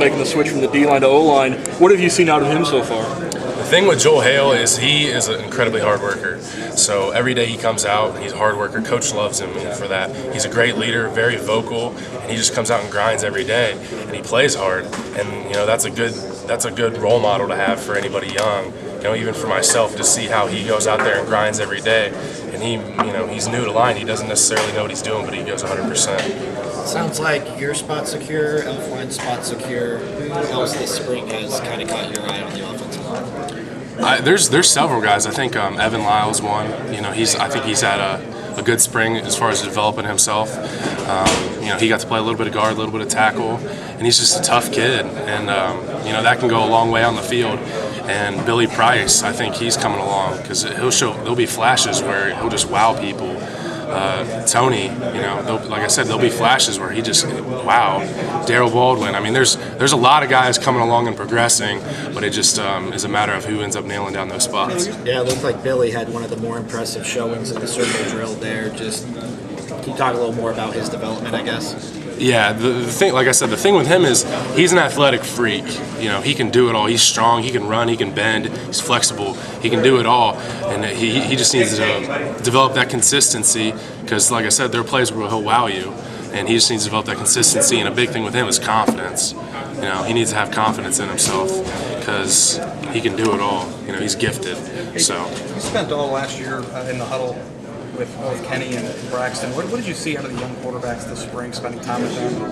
making the switch from the D-line to O-line. What have you seen out of him so far? The thing with Joel Hale is he is an incredibly hard worker. So every day he comes out, he's a hard worker. Coach loves him for that. He's a great leader, very vocal, and he just comes out and grinds every day. And he plays hard, and that's a good role model to have for anybody young. Even for myself, to see how he goes out there and grinds every day. And he's new to line. He doesn't necessarily know what he's doing, but he goes 100%. Sounds like your spot secure, Elfline's spot secure. Who else this spring has kind of caught your eye on the offensive line? There's several guys. I think Evan Lyles one. I think he's had a good spring as far as developing himself. He got to play a little bit of guard, a little bit of tackle, and he's just a tough kid. And that can go a long way on the field. And Billy Price, I think he's coming along because there'll be flashes where he'll just wow people. Tony, like I said, there'll be flashes where he just wow. Daryl Baldwin. I mean, there's a lot of guys coming along and progressing, but it just is a matter of who ends up nailing down those spots. Yeah, it looked like Billy had one of the more impressive showings in the circle drill there. Just can you talk a little more about his development, I guess? Yeah, the thing, like I said, the thing with him is he's an athletic freak. He can do it all. He's strong. He can run. He can bend. He's flexible. He can do it all, and he just needs to develop that consistency. Because, like I said, there are plays where he'll wow you, and he just needs to develop that consistency. And a big thing with him is confidence. He needs to have confidence in himself because he can do it all. He's gifted. So you spent all last year in the huddle with Kenny and Braxton. What did you see out of the young quarterbacks this spring, spending time with them?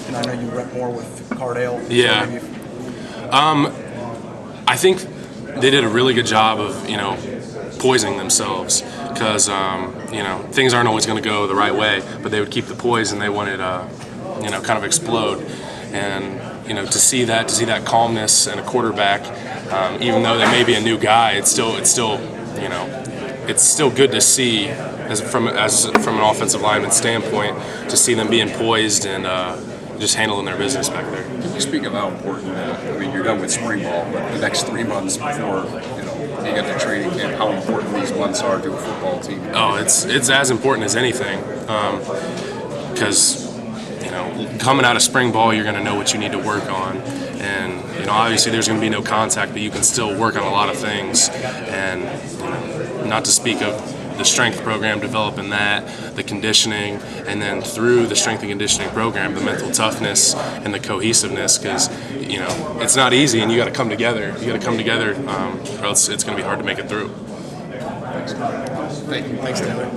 And I know you rep more with Cardale. Yeah. I think they did a really good job of, poising themselves because, things aren't always going to go the right way, but they would keep the poise and they wanted, kind of explode. And, to see that calmness in a quarterback, even though they may be a new guy, it's still good to see from an offensive lineman standpoint to see them being poised and just handling their business back there. Can you speak of how important? You're done with spring ball, but the next 3 months before you get to training camp, how important these months are to a football team? Oh, it's as important as anything because coming out of spring ball, you're going to know what you need to work on. And obviously there's going to be no contact, but you can still work on a lot of things. And not to speak of the strength program, developing that, the conditioning, and then through the strength and conditioning program, the mental toughness and the cohesiveness, because it's not easy, and you got to come together. You got to come together, or else it's going to be hard to make it through. Thank you. Thanks, Taylor.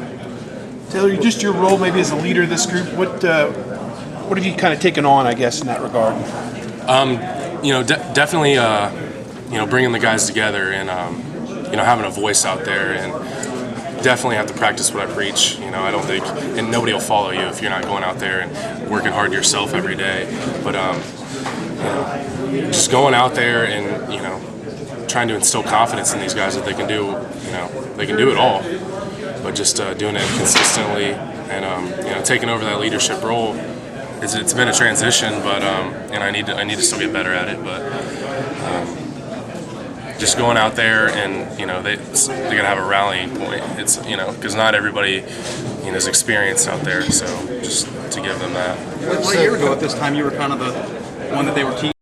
Taylor, just your role maybe as a leader of this group. What have you kind of taken on, I guess, in that regard? Definitely, bringing the guys together and having a voice out there, and definitely have to practice what I preach. I don't think, and nobody will follow you if you're not going out there and working hard yourself every day. But just going out there and trying to instill confidence in these guys that they can do, they can do it all. But just doing it consistently and taking over that leadership role. It's been a transition, but and I need to still get better at it. But just going out there and they gotta have a rallying point. It's because not everybody is experienced out there, so just to give them that. Well, a year ago at this time, you were kind of the one that they were teasing.